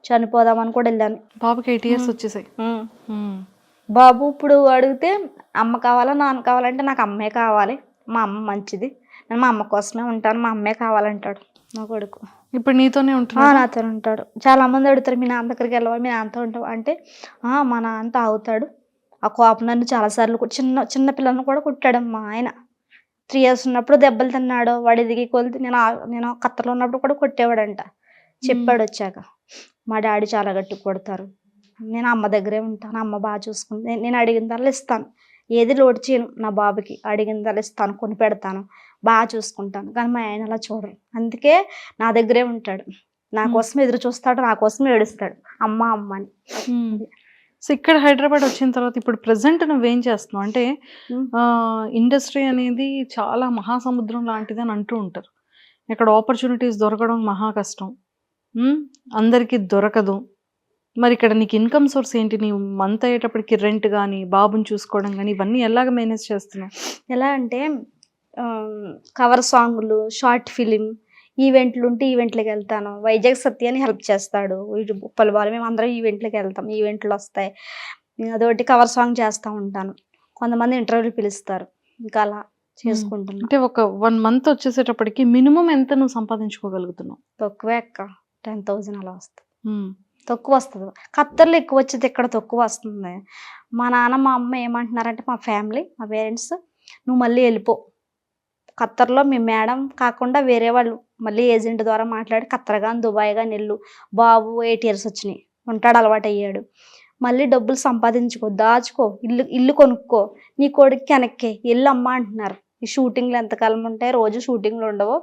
చనిపోదామని కూడా వెళ్ళాను. బాబుకి 8 years వచ్చేసాయి. బాబు ఇప్పుడు అడిగితే అమ్మ కావాలా నాన్న కావాలంటే నాకు అమ్మే కావాలి, మా అమ్మ మంచిది, నేను మా అమ్మ కోసమే ఉంటాను, మా అమ్మే కావాలంటాడు మా కొడుకు. ఇప్పుడు నీతోనే ఉంటాడు? నాతోనే ఉంటాడు. చాలా మంది అడుగుతారు, మీ నాన్న దగ్గరికి వెళ్ళవా, మీ నాన్నతో ఉంటావు అంటే, మా నాన్న తాగుతాడు, ఆ కోపం నన్ను చాలాసార్లు చిన్న పిల్లలను కూడా కుట్టాడు మా ఆయన. 3 years ఉన్నప్పుడు దెబ్బలు తిన్నాడు, వాడు ఎదిగి కొలిది నేను ఖత్తర్లో ఉన్నప్పుడు కూడా కొట్టేవాడంట, చెప్పాడు వచ్చాక. మా డాడీ చాలా గట్టి కొడతారు, నేను అమ్మ దగ్గరే ఉంటాను, అమ్మ బాగా చూసుకుంది, నేను అడిగిన దానిలో ఇస్తాను, ఏది లోటు చేయను, నా బాబుకి అడిగిన దానిలో ఇస్తాను, కొని పెడతాను, బాగా చూసుకుంటాను. కానీ మా ఆయన అలా చూడరు, అందుకే నా దగ్గరే ఉంటాడు. నా కోసం ఎదురు చూస్తాడు, నా కోసం ఏడుస్తాడు, అమ్మ అమ్మ అని. సో ఇక్కడ హైదరాబాద్ వచ్చిన తర్వాత ఇప్పుడు ప్రెసెంట్ నువ్వేం చేస్తున్నావు అంటే ఉమ్. ఇండస్ట్రీ అనేది చాలా మహాసముద్రం లాంటిది అని అంటూ ఉంటారు. ఇక్కడ ఆపర్చునిటీస్ దొరకడం మహా కష్టం, అందరికీ దొరకదు. మరి ఇక్కడ నీకు ఇన్కమ్ సోర్స్ ఏంటి? నీ మంత్ అయ్యేటప్పటికి రెంట్ కానీ బాబుని చూసుకోవడం కానీ ఇవన్నీ ఎలాగ మేనేజ్ చేస్తున్నావు? ఎలా అంటే కవర్ సాంగ్లు, షార్ట్ ఫిలిం, ఈవెంట్లు ఉంటే ఈవెంట్లకు వెళ్తాను. వైజాగ్ సత్య అని హెల్ప్ చేస్తాడు, ఉప్పల బాలు, మేము అందరం ఈవెంట్లకు వెళ్తాం, ఈవెంట్లు వస్తాయి. అదొకటి కవర్ సాంగ్ చేస్తూ ఉంటాను. కొంతమంది ఇంటర్వ్యూలు పిలుస్తారు, ఇంకా అలా చేసుకుంటున్నాను. అంటే ఒక 1 month వచ్చేసేటప్పటికి మినిమం ఎంత నువ్వు సంపాదించుకోగలుగుతున్నావు? తక్కువే అక్క, 10,000 అలా వస్తుంది. తక్కువ వస్తుంది. ఖత్తర్లో ఎక్కువ వచ్చేది, ఇక్కడ తక్కువ వస్తుంది. మా నాన్న మా అమ్మ ఏమంటున్నారంటే, మా ఫ్యామిలీ, మా పేరెంట్స్, నువ్వు మళ్ళీ వెళ్ళిపో ఖత్తర్లో, మీ మేడం కాకుండా వేరే వాళ్ళు మళ్ళీ ఏజెంట్ ద్వారా మాట్లాడి ఖత్తర్ కానీ దుబాయ్ కానీ వెళ్ళు. బాబు 8 years వచ్చినాయి, ఉంటాడు, అలవాటు అయ్యాడు. మళ్ళీ డబ్బులు సంపాదించుకో, దాచుకో, ఇల్లు కొనుక్కో, నీ కొడుకు వెనక్కి వెళ్ళు అమ్మ అంటున్నారు. ఈ షూటింగ్లు ఎంతకాలం ఉంటాయి, రోజు షూటింగ్లు ఉండవు.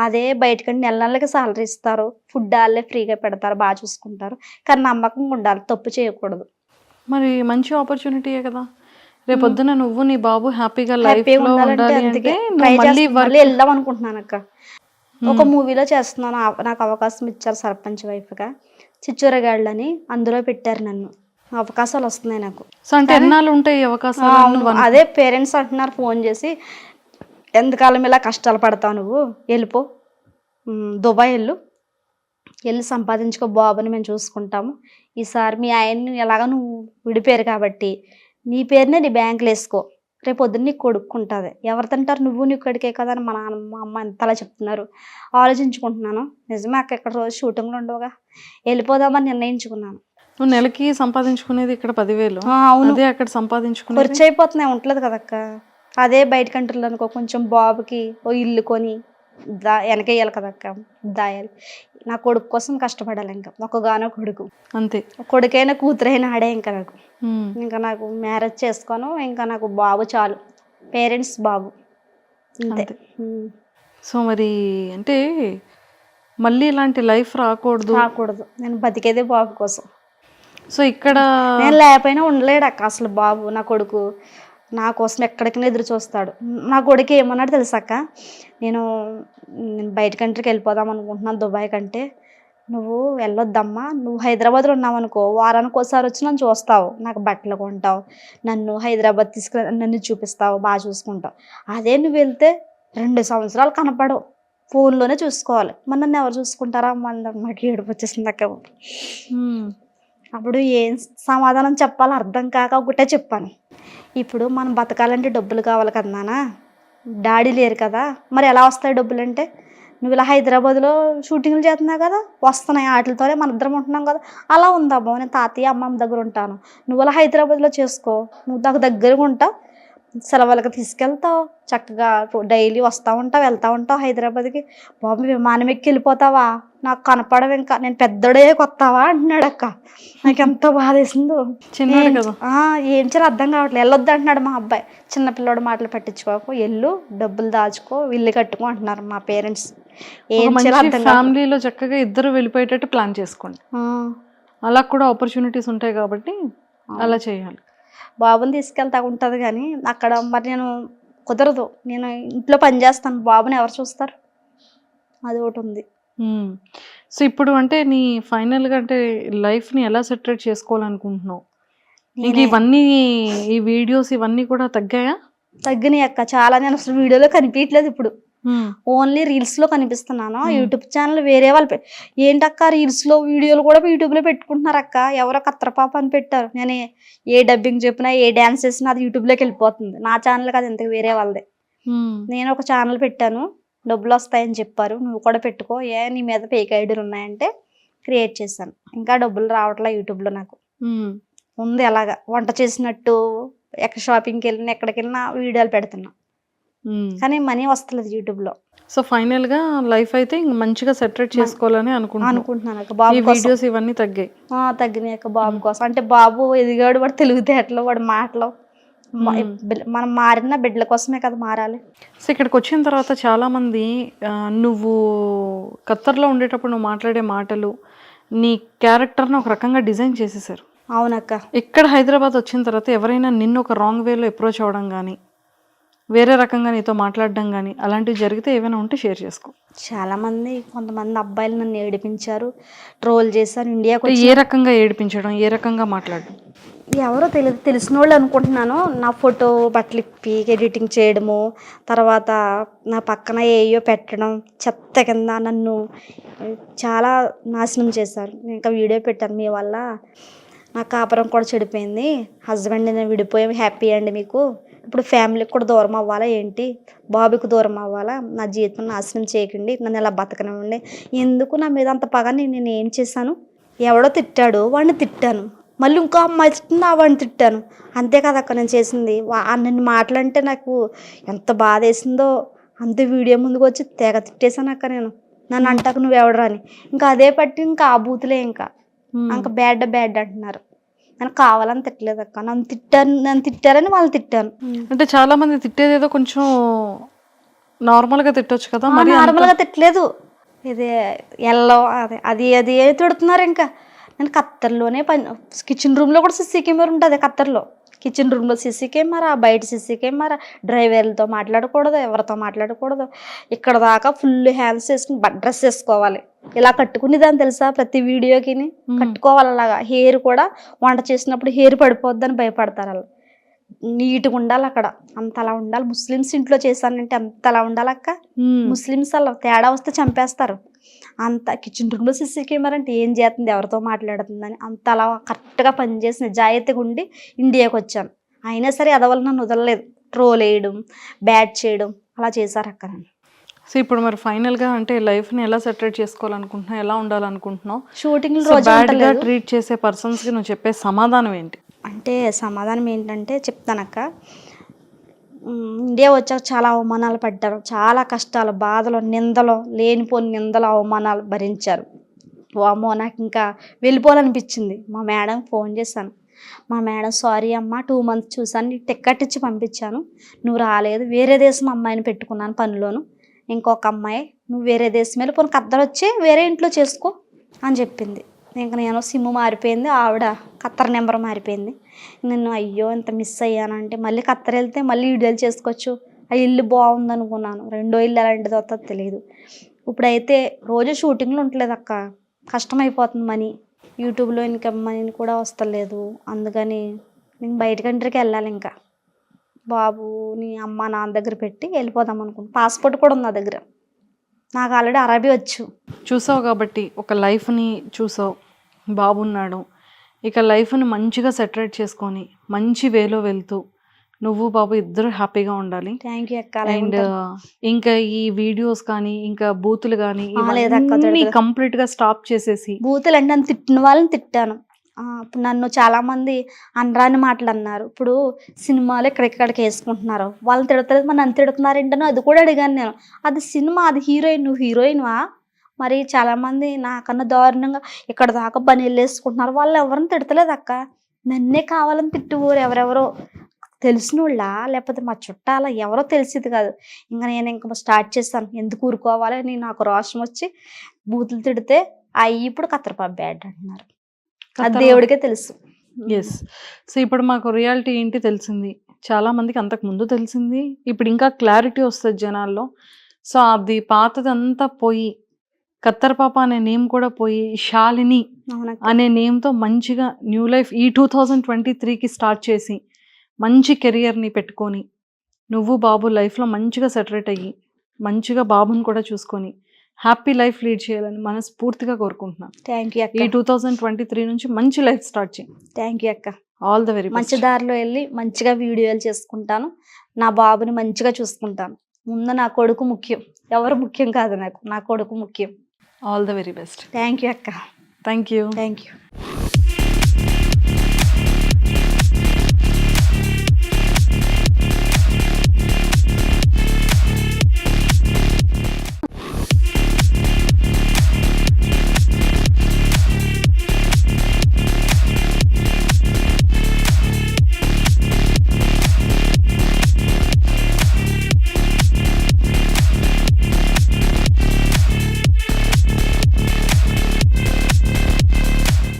అదే బయటకంటే నెలకి సాలరీ ఇస్తారు, ఫుడ్ వాళ్ళే ఫ్రీగా పెడతారు, బాగా చూసుకుంటారు. కానీ నమ్మకంగా ఉండాలి, తప్పు చేయకూడదు. మరి మంచి ఆపర్చునిటీయే కదా. రేపొద్దున నువ్వు నీ బాబు హ్యాపీగా లైఫ్ హ్యాపీగా లో ఉండాలంటే ఉండాలి అందుకే అంటే ట్రై నువ్వు మళ్ళీ చేస్తాను, మళ్ళీ వెళ్దాం అనుకుంటున్నాను అక్క. ఒక మూవీలో చేస్తున్నాను, నాకు అవకాశం ఇచ్చారు సర్పంచ్ వైఫ్గా, చిచ్చూరగాళ్ళని, అందులో పెట్టారు నన్ను. అవకాశాలు వస్తున్నాయి నాకు. సో అంటే ఎన్నాళ్ళు ఉంటాయి ఈ అవకాశాలు? అదే పేరెంట్స్ అంటున్నారు ఫోన్ చేసి, ఎంతకాలం ఇలా కష్టాలు పడతావు నువ్వు, వెళ్ళిపో, దుబాయ్ వెళ్ళి సంపాదించుకో, బాబుని మేము చూసుకుంటాము. ఈసారి మీ ఆయన్ని ఎలాగ నువ్వు విడిపోయారు కాబట్టి నీ పేరునే నీ బ్యాంకులో వేసుకో, రేపు పొద్దున్న నీకు కొడుకుంటుంది. ఎవరు తింటారు, నువ్వు నీ కొడుకే కదా అని మా నాన్న మా అమ్మ ఎంతలా చెప్తున్నారు. ఆలోచించుకుంటున్నాను. నిజమే అక్క, ఇక్కడ రోజు షూటింగ్లు ఉండవుగా, వెళ్ళిపోదామని నిర్ణయించుకున్నాను. నువ్వు నెలకి సంపాదించుకునేది ఇక్కడ 10,000, అవును, అదే అక్కడ సంపాదించుకునేది ఖర్చు అయిపోతున్నాయి, ఉంటలేదు కదక్క. అదే బయట కంట్రీలో అనుకో, కొంచెం బాబుకి ఓ ఇల్లు కొని వెనకేయాలి కదక్క, దాయాలి. నా కొడుకు కోసం కష్టపడాలి, ఇంకా ఒకగానో కొడుకు, అంతే. కొడుకైనా కూతురైనా ఆడే ఇంకా నాకు. ఇంకా నాకు మ్యారేజ్ చేసుకోను, ఇంకా నాకు బాబు చాలు, పేరెంట్స్ బాబు అంతే. సో మరి అంటే మళ్ళీ ఇలాంటి లైఫ్ రాకూడదు. నేను బతికేదే బాబు కోసం. సో ఇక్కడ నేను లేకపోయినా ఉండలేడు అక్క అసలు బాబు. నా కొడుకు నా కోసం ఎక్కడికైనా ఎదురు చూస్తాడు. నా కొడుకు ఏమన్నాడు తెలుసాక, నేను బయట కంట్రీకి వెళ్ళిపోదాం అనుకుంటున్నాను, దుబాయ్ కంటే. నువ్వు వెళ్ళొద్దమ్మా, నువ్వు హైదరాబాద్లో ఉన్నావు అనుకో, వారానికి ఒకసారి వచ్చి నన్ను చూస్తావు, నాకు బట్టలు కొంటావు, నన్ను హైదరాబాద్ తీసుకుని నన్ను చూపిస్తావు, బాగా చూసుకుంటావు. అదే నువ్వు వెళ్తే 2 సంవత్సరాలు కనపడవు, ఫోన్లోనే చూసుకోవాలి. మరి నన్ను ఎవరు చూసుకుంటారా అమ్మ? మాకు ఏడుపు వచ్చేసింది అక్క. అప్పుడు ఏం సమాధానం చెప్పాలో అర్థం కాక ఒకటే చెప్పాను, ఇప్పుడు మనం బతకాలంటే డబ్బులు కావాలి కదా నాన్న, డాడీ లేరు కదా, మరి ఎలా వస్తాయి డబ్బులు అంటే, నువ్వు ఇలా హైదరాబాద్లో షూటింగ్లు చేస్తున్నావు కదా, వస్తున్నాయి, వాటితోనే మన ఇద్దరం ఉంటున్నాం కదా. అలా ఉందమ్మా, నేను తాతయ్య అమ్మమ్మ దగ్గర ఉంటాను, నువ్వు అలా హైదరాబాద్లో చేసుకో, నువ్వు నాకు దగ్గరగా ఉంటావు, సెలవులకు తీసుకెళ్తావు, చక్కగా డైలీ వస్తూ ఉంటావు, వెళ్తూ ఉంటావు హైదరాబాద్కి. బాబు విమానం ఎక్కి వెళ్ళిపోతావా, నాకు కనపడవు, ఇంకా నేను పెద్దడే కొత్తావా అంటున్నాడు అక్క. నాకు ఎంతో బాధ వేసిందో. ఏం చేయాలి అర్థం కావట్లేదు. వెళ్ళొద్దు అంటున్నాడు మా అబ్బాయి, చిన్నపిల్లడు మాటలు పట్టించుకోకు, వెళ్ళు, డబ్బులు దాచుకో, ఇల్లు కట్టుకో అంటున్నారు మా పేరెంట్స్. ఏం చేయాలి ఫ్యామిలీలో చక్కగా ఇద్దరు వెళ్ళిపోయేటట్టు ప్లాన్ చేసుకోండి, అలా కూడా ఆపర్చునిటీస్ ఉంటాయి కాబట్టి అలా చేయాలి. బాబుని తీసుకెళ్తా ఉంటుంది కానీ అక్కడ మరి నేను కుదరదు, నేను ఇంట్లో పని చేస్తాను, బాబుని ఎవరు చూస్తారు, అది ఒకటి ఉంది. సో ఇప్పుడు అంటే నీ ఫైనల్గా అంటే లైఫ్ని ఎలా సెటరేట్ చేసుకోవాలనుకుంటున్నావు? నీకు ఇవన్నీ ఈ వీడియోస్ ఇవన్నీ కూడా తగ్గాయా? తగ్గినాయి అక్క చాలా. నేను అసలు వీడియోలో కనిపించట్లేదు ఇప్పుడు, ఓన్లీ రీల్స్లో కనిపిస్తున్నాను. యూట్యూబ్ ఛానల్ వేరే వాళ్ళు ఏంటక్క రీల్స్లో వీడియోలు కూడా యూట్యూబ్లో పెట్టుకుంటున్నారు అక్క. ఎవరో కత్రపాప అని పెట్టారు, నేను ఏ డబ్బింగ్ చెప్పినా ఏ డ్యాన్స్ చేసినా అది యూట్యూబ్లోకి వెళ్ళిపోతుంది. నా ఛానల్ కాదు, ఇంతకు వేరే వాళ్ళదే. నేను ఒక ఛానల్ పెట్టాను, డబ్బులు వస్తాయని చెప్పారు, నువ్వు కూడా పెట్టుకో, నీ మీద ఫేక్ ఐడీలు ఉన్నాయంటే క్రియేట్ చేశాను. ఇంకా డబ్బులు రావట్లే యూట్యూబ్లో నాకు. ఉంది అలాగా వంట చేసినట్టు, ఎక్కడ షాపింగ్కి వెళ్ళినా ఎక్కడికి వెళ్ళినా వీడియోలు పెడుతున్నా, కానీ మనీ వస్తలేదు యూట్యూబ్లో. సో ఫైనల్ గా లైఫ్ అయితే మంచిగా సెటరేట్ చేసుకోవాలని అనుకుంటున్నాను. బాబు వీడియోస్ ఇవన్నీ తగ్గాయి. తగ్గినాయి బాబు కోసం. అంటే బాబు ఎదిగాడు, వాడు తెలివితేటలు, వాడు మాటలు మనం మారిన బిడ్డల కోసమే కదా మారాలి. సో ఇక్కడికి వచ్చిన తర్వాత చాలామంది నువ్వు ఖత్తర్లో ఉండేటప్పుడు నువ్వు మాట్లాడే మాటలు నీ క్యారెక్టర్ని ఒక రకంగా డిజైన్ చేసేసారు. అవునక్క. ఇక్కడ హైదరాబాద్ వచ్చిన తర్వాత ఎవరైనా నిన్ను ఒక రాంగ్ వేలో అప్రోచ్ అవ్వడం కానీ వేరే రకంగా నీతో మాట్లాడడం కానీ అలాంటివి జరిగితే ఏమైనా ఉంటే షేర్ చేసుకో. చాలామంది కొంతమంది అబ్బాయిలు నన్ను ఏడిపించారు, ట్రోల్ చేశారు. ఇండియాకి ఏ రకంగా ఏడిపించడం, ఏ రకంగా మాట్లాడడం? ఎవరో తెలిసిన వాళ్ళు అనుకుంటున్నాను. నా ఫోటో బట్టలు ఇప్పి ఎడిటింగ్ చేయడము, తర్వాత నా పక్కన ఏయో పెట్టడం, చెత్త కింద నన్ను చాలా నాశనం చేశారు. నేను ఇంకా వీడియో పెట్టాను, మీ వల్ల నా కాపురం కూడా చెడిపోయింది, హస్బెండ్ నేను విడిపోయాం, హ్యాపీ అండి మీకు, ఇప్పుడు ఫ్యామిలీకి కూడా దూరం అవ్వాలా ఏంటి, బాబుకి దూరం అవ్వాలా, నా జీవితం నాశనం చేయకండి, నన్ను ఇలా బతకనివ్వండి. ఎందుకు నా మీద అంత పగ? నేను ఏం చేశాను? ఎవడో తిట్టాడు, వాడిని తిట్టాను, మళ్ళీ ఇంకో అమ్మాయి తిట్టింది, ఆ వాడిని తిట్టాను, అంతే కదా అక్క నేను చేసింది. నన్ను మాటలంటే నాకు ఎంత బాధ వేసిందో, అంతే వీడియో ముందుకు వచ్చి తెగ తిట్టేశాను అక్క నేను. నన్ను అంటాక నువ్వు ఎవడరా అని. ఇంకా అదే పట్టి ఇంకా ఆ బూతులే ఇంకా బ్యాడ్ అంటున్నారు. నేను కావాలని తిట్టలేదు అక్క, నన్ను తిట్టారని వాళ్ళు తిట్టాను. అంటే చాలా మంది తిట్టేది ఏదో కొంచెం నార్మల్గా తిట్టొచ్చు కదా, మరి నార్మల్గా తిట్టలేదు. ఇది ఎల్లో అది తిడుతున్నారు. ఇంకా నేను ఖత్తర్లోనే కిచెన్ రూమ్లో కూడా సిసి కెమెరా ఉంటుంది. ఖత్తర్లో కిచెన్ రూమ్లో సిసి కెమెరా, బయట సిసి కెమెరా, డ్రైవర్లతో మాట్లాడకూడదు, ఎవరితో మాట్లాడకూడదు. ఇక్కడ దాకా ఫుల్ హ్యాండ్స్ వేసుకుని డ్రెస్ వేసుకోవాలి, ఇలా కట్టుకునేదాన్ని తెలుసా, ప్రతి వీడియోకి కట్టుకోవాలి అలాగా. హెయిర్ కూడా వంట చేసినప్పుడు హెయిర్ పడిపోద్దని భయపడతారు. అలా నీట్గా ఉండాలి అక్కడ, అంత అలా ఉండాలి. ముస్లిమ్స్ ఇంట్లో చేశానంటే అంత అలా ఉండాలి అక్క. ముస్లిమ్స్ అలా తేడా వస్తే చంపేస్తారు. అంత కిచెన్ రూమ్లో సిసి కెమెరా అంటే ఏం చేస్తుంది, ఎవరితో మాట్లాడుతుందని అంత అలా కరెక్ట్గా పనిచేసి నిజాయితీగా ఉండి ఇండియాకి వచ్చాను. అయినా సరే అదవల్ల నన్ను వదలలేదు, ట్రోల్ వేయడం, బ్యాడ్ చేయడం అలా చేశారు అక్క. సో ఇప్పుడు మరి ఫైనల్గా అంటే లైఫ్ని ఎలా సెటరేట్ చేసుకోవాలనుకుంటున్నావు, ఎలా ఉండాలనుకుంటున్నావు? షూటింగ్ బ్యాడ్గా ట్రీట్ చేసే పర్సన్స్కి నువ్వు చెప్పే సమాధానం ఏంటి? అంటే సమాధానం ఏంటంటే చెప్తానక్క, ఇండియా వచ్చాక చాలా అవమానాలు పడ్డారు, చాలా కష్టాలు, బాధలు, నిందలు, లేనిపోని నిందలు, అవమానాలు భరించారు. వామ్మో నాకు ఇంకా వెళ్ళిపోవాలనిపించింది. మా మేడం ఫోన్ చేశాను, మా మేడం సారీ అమ్మ 2 months చూసాను, నీకు టికెట్ ఇచ్చి పంపించాను, నువ్వు రాలేదు, వేరే దేశం అమ్మాయిని పెట్టుకున్నాను పనిలోను, ఇంకొక అమ్మాయి, నువ్వు వేరే దేశం వెళ్ళిపోయిన ఖత్తర్ వచ్చి వేరే ఇంట్లో చేసుకో అని చెప్పింది. ఇంకా నేను సిమ్ మారిపోయింది, ఆవిడ ఖత్తర్ నెంబర్ మారిపోయింది. నేను అయ్యో ఇంత మిస్ అయ్యానంటే మళ్ళీ ఖత్తర్ వెళ్తే మళ్ళీ వీడియోలు చేసుకోవచ్చు, ఆ ఇల్లు బాగుంది అనుకున్నాను, రెండో ఇల్లు ఎలాంటిది వస్తుందో తెలియదు. ఇప్పుడైతే రోజు షూటింగ్లు ఉండలేదు అక్క, కష్టమైపోతుంది మనీ, యూట్యూబ్లో ఇన్కమ్ మనీ కూడా వస్తలేదు. అందుకని నేను బయట కంట్రీకి వెళ్ళాలి. ఇంకా బాబుని అమ్మ నాన్న దగ్గర పెట్టి వెళ్ళిపోదాం అనుకున్నాను. పాస్పోర్ట్ కూడా ఉంది నా దగ్గర, నాకు ఆల్రెడీ అరబీ వచ్చు. చూసావు కాబట్టి ఒక లైఫ్ని చూసావు, బాబున్నాడు, ఇక లైఫ్ని మంచిగా సెటరేట్ చేసుకొని మంచి వేలో వెళ్తూ నువ్వు బాబు ఇద్దరు హ్యాపీగా ఉండాలి. థ్యాంక్ యూ అక్క. అండ్ ఇంకా ఈ వీడియోస్ కానీ ఇంకా బూతులు కానీ కంప్లీట్గా స్టాప్ చేసేసి, బూతులు అంటే నన్ను తిట్టిన వాళ్ళని తిట్టాను. ఇప్పుడు నన్ను చాలామంది అనరాని మాటలు అన్నారు. ఇప్పుడు సినిమాలు ఎక్కడెక్కడికి వేసుకుంటున్నారు, వాళ్ళని తిడతలేదు, మరి నన్ను తిడుతున్నారు ఏంటనో అది కూడా అడిగాను నేను. అది సినిమా, అది హీరోయిన్, నువ్వు హీరోయిన్వా? మరి చాలామంది నాకన్నా దారుణంగా ఇక్కడ దాకా బనీళ్ళు వేసుకుంటున్నారు, వాళ్ళు ఎవరిని తిడతలేదు అక్క, నన్నే కావాలని తిట్టుకోరు. ఎవరెవరో తెలిసిన వాళ్ళ లేకపోతే మా చుట్టాల ఎవరో తెలిసేది కాదు. ఇంకా నేను ఇంకా స్టార్ట్ చేస్తాను, ఎందుకు ఊరుకోవాలి అని నాకు రోషం వచ్చి బూతులు తిడితే అయ్యి ఇప్పుడు ఖత్తర్ బ్యాడ్ అంటున్నారు. అది దేవుడికే తెలుసు. ఎస్. సో ఇప్పుడు మాకు రియాలిటీ ఏంటి తెలిసింది, చాలా మందికి అంతకు ముందు తెలిసింది, ఇప్పుడు ఇంకా క్లారిటీ వస్తుంది జనాల్లో. సో అది పాతదంతా పోయి ఖత్తర్ పాప అనే నేమ్ కూడా పోయి శాలిని అనే నేమ్తో మంచిగా న్యూ లైఫ్ ఈ 2023కి స్టార్ట్ చేసి మంచి కెరియర్ని పెట్టుకొని నువ్వు బాబు లైఫ్లో మంచిగా సెటరేట్ అయ్యి మంచిగా బాబుని కూడా చూసుకొని హ్యాపీ లైఫ్ లీడ్ చేయాలని మనస్ఫూర్తిగా కోరుకుంటున్నాను. థ్యాంక్ యూ అక్క. ఈ 2023 నుంచి మంచి లైఫ్ స్టార్ట్ చేయి. థ్యాంక్ యూ అక్క. All the very best. మంచి దారిలో వెళ్ళి మంచిగా వీడియోలు చేసుకుంటాను, నా బాబుని మంచిగా చూసుకుంటాను. ముందు నా కొడుకు ముఖ్యం, ఎవరు ముఖ్యం కాదు నాకు, నా కొడుకు ముఖ్యం. All the very best. Thank you అక్క. Thank you. Thank you.